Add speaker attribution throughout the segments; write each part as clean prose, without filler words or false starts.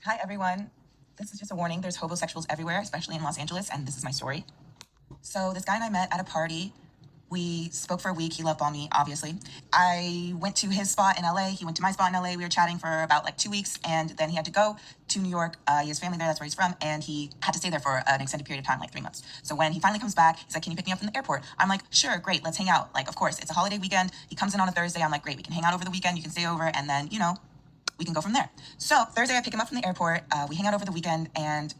Speaker 1: Hi, everyone. This is just a warning. There's homosexuals everywhere, especially in Los Angeles, and this is my story. So, this guy and I met at a party. We spoke for a week. He love bombed me, obviously. I went to his spot in LA. He went to my spot in LA. We were chatting for about like 2 weeks, and then he had to go to New York. He has family there. That's where he's from, and he had to stay there for an extended period of time, like 3 months. So when he finally comes back, he's like, "Can you pick me up from the airport?" I'm like, "Sure, great. Let's hang out." Like, of course, it's a holiday weekend. He comes in on a Thursday. I'm like, "Great. We can hang out over the weekend. You can stay over, and then we can go from there." So Thursday, I pick him up from the airport. We hang out over the weekend, and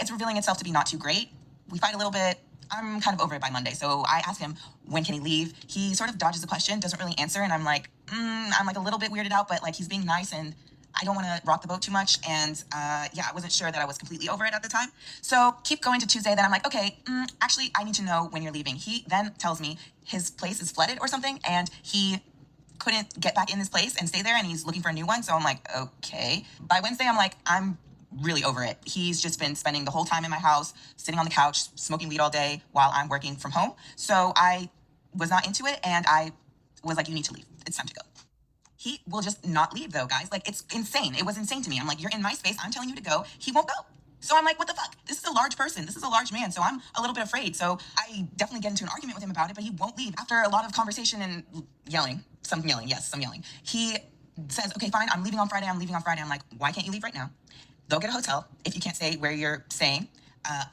Speaker 1: it's revealing itself to be not too great. We fight a little bit. I'm kind of over it by Monday. So I ask him, when can he leave? He sort of dodges the question, doesn't really answer. And I'm like, I'm like a little bit weirded out, but like he's being nice and I don't want to rock the boat too much. And yeah, I wasn't sure that I was completely over it at the time. So keep going to Tuesday. Then I'm like, okay, actually, I need to know when you're leaving. He then tells me his place is flooded or something. And he couldn't get back in this place and stay there and he's looking for a new one. So I'm like, okay. By Wednesday, I'm like, I'm really over it. He's just been spending the whole time in my house, sitting on the couch, smoking weed all day while I'm working from home. So I was not into it and I was like, you need to leave. It's time to go. He will just not leave though, guys. Like, it's insane. It was insane to me. I'm like, you're in my space. I'm telling you to go. He won't go. So I'm like, what the fuck? This is a large person. This is a large man. So I'm a little bit afraid. So I definitely get into an argument with him about it, but he won't leave. After a lot of conversation and yelling, some yelling, yes, some yelling, he says, okay, fine, I'm leaving on Friday. I'm leaving on Friday. I'm like, why can't you leave right now? They'll get a hotel if you can't say where you're staying.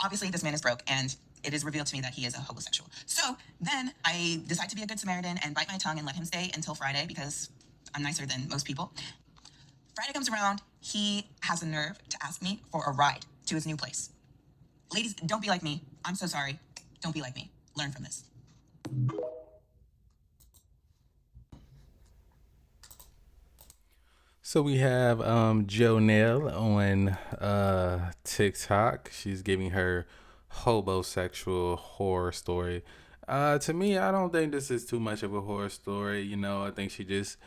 Speaker 1: Obviously, this man is broke and it is revealed to me that he is a homosexual. So then I decide to be a good Samaritan and bite my tongue and let him stay until Friday because I'm nicer than most people. Friday comes around, he has the nerve to ask me for a ride to his new place. Ladies, don't be like me. I'm so sorry. Don't be like me. Learn from this.
Speaker 2: So we have Jonelle on TikTok. She's giving her homosexual horror story. To me, I don't think this is too much of a horror story. I think she just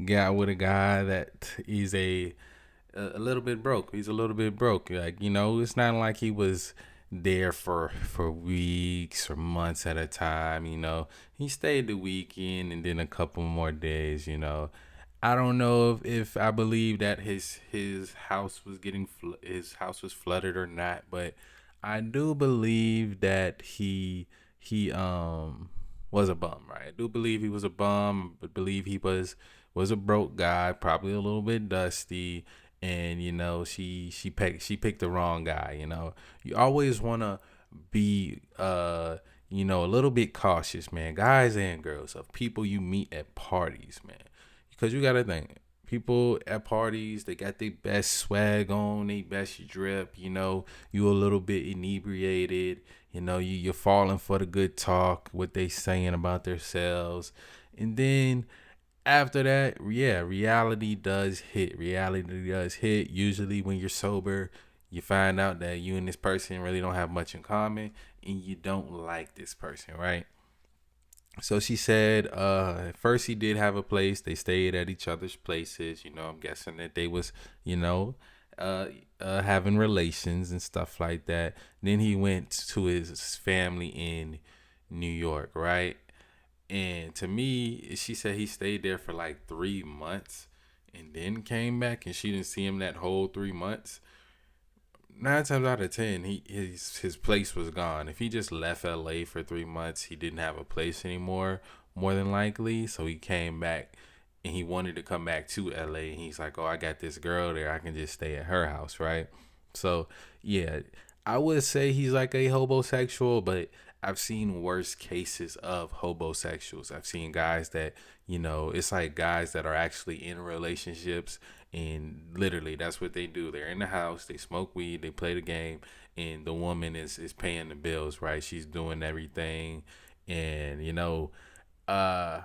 Speaker 2: got with a guy that he's a little bit broke. He's a little bit broke. Like, it's not like he was there for weeks or months at a time. He stayed the weekend and then a couple more days. I don't know if I believe that his house was his house was flooded or not, but I do believe that he was a bum, right? I do believe he was a bum, but believe he was a broke guy, probably a little bit dusty, and she picked the wrong guy. You always want to be a little bit cautious, man, guys and girls, of people you meet at parties, man, because you gotta think, people at parties, they got their best swag on, they best drip. You a little bit inebriated. You're falling for the good talk, what they saying about themselves, and then after that, yeah, reality does hit. Usually when you're sober, you find out that you and this person really don't have much in common, and you don't like this person, right? So she said, at first he did have a place. They stayed at each other's places. I'm guessing that they was, you know, uh, having relations and stuff like that. Then he went to his family in New York, right? And to me, she said he stayed there for like 3 months and then came back, and she didn't see him that whole 3 months. 9 times out of ten, his place was gone. If he just left LA for 3 months, he didn't have a place anymore, more than likely. So he came back, and he wanted to come back to LA. And he's like, "Oh, I got this girl there. I can just stay at her house, right?" So yeah, I would say he's like a homosexual, but I've seen worse cases of homosexuals. I've seen guys that, it's like guys that are actually in relationships, and literally that's what they do. They're in the house, they smoke weed, they play the game, and the woman is paying the bills, right? She's doing everything. And uh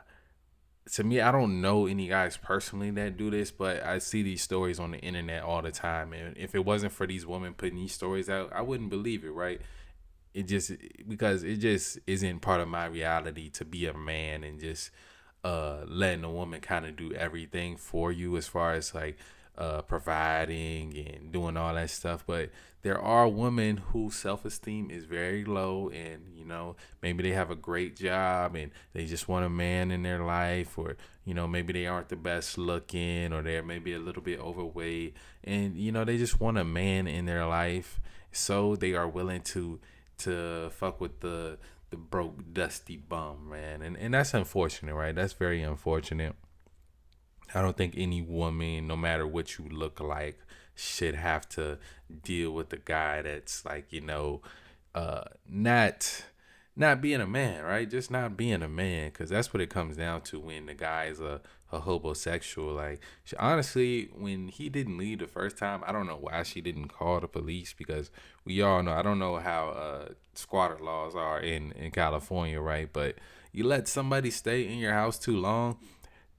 Speaker 2: to me, I don't know any guys personally that do this, but I see these stories on the internet all the time. And if it wasn't for these women putting these stories out, I wouldn't believe it, right? It just, because it just isn't part of my reality to be a man and just letting a woman kind of do everything for you, as far as like providing and doing all that stuff. But there are women whose self-esteem is very low, and maybe they have a great job and they just want a man in their life, or maybe they aren't the best looking, or they're maybe a little bit overweight, and they just want a man in their life, so they are willing to fuck with the broke dusty bum, man. And that's unfortunate, right? That's very unfortunate. I don't think any woman, no matter what you look like, should have to deal with a guy that's like, not being a man, right? Just not being a man, because that's what it comes down to when the guy is a homosexual. Like, honestly, when he didn't leave the first time, I don't know why she didn't call the police, because we all know, I don't know how squatter laws are in California, right? But you let somebody stay in your house too long,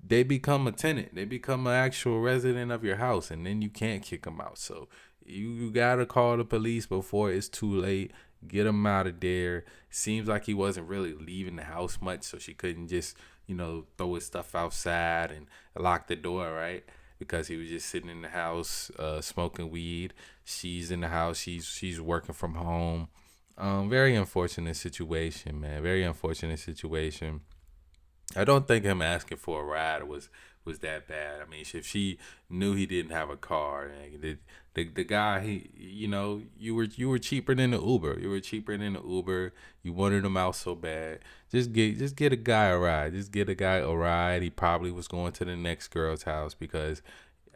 Speaker 2: they become a tenant. They become an actual resident of your house, and then you can't kick them out. So you gotta call the police before it's too late. Get him out of there. Seems like he wasn't really leaving the house much, so she couldn't just throw his stuff outside and lock the door, right? Because he was just sitting in the house smoking weed. She's in the house. She's working from home. Very unfortunate situation, man. Very unfortunate situation. I don't think him asking for a ride was that bad. I mean, if she knew he didn't have a car, and the guy, you were cheaper than the Uber. You were cheaper than the Uber. You wanted him out so bad. Just get a guy a ride. Just get a guy a ride. He probably was going to the next girl's house, because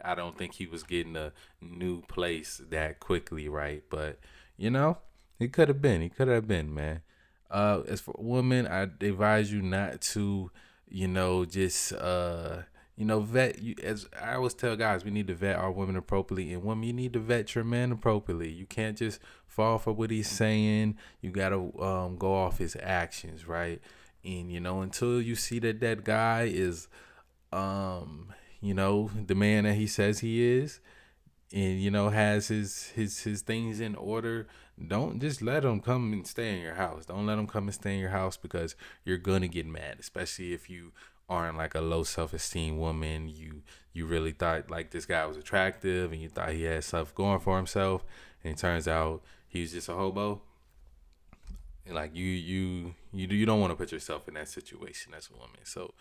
Speaker 2: I don't think he was getting a new place that quickly, right? But he could have been. He could have been, man. As for women, I advise you not to, just vet. As I always tell guys, we need to vet our women appropriately, and women, you need to vet your man appropriately. You can't just fall for what he's saying. You gotta go off his actions, right? And until you see that guy is, the man that he says he is, and has his things in order, don't just let him come and stay in your house. Don't let him come and stay in your house, because you're gonna get mad, especially if you aren't like a low self-esteem woman. You really thought like this guy was attractive, and you thought he had stuff going for himself, and it turns out he was just a hobo. Like, you don't want to put yourself in that situation as a woman. So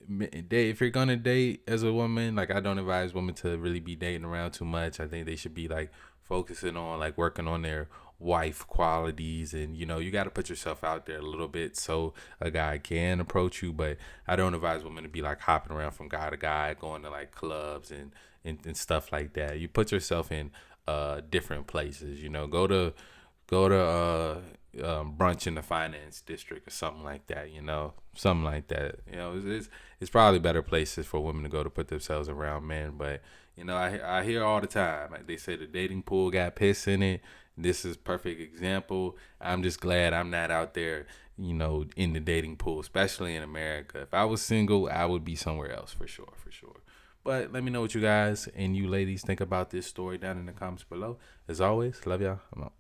Speaker 2: if you're gonna date as a woman, like, I don't advise women to really be dating around too much. I think they should be like focusing on like working on their wife qualities, and you got to put yourself out there a little bit so a guy can approach you. But I don't advise women to be like hopping around from guy to guy, going to like clubs and stuff like that. You put yourself in different places. Go to brunch in the finance district or something like that. Something like that. It's probably better places for women to go to put themselves around men. But I hear all the time, like, they say the dating pool got piss in it. This is perfect example. I'm just glad I'm not out there, in the dating pool, especially in America. If I was single, I would be somewhere else for sure, for sure. But let me know what you guys and you ladies think about this story down in the comments below. As always, love y'all. I'm out.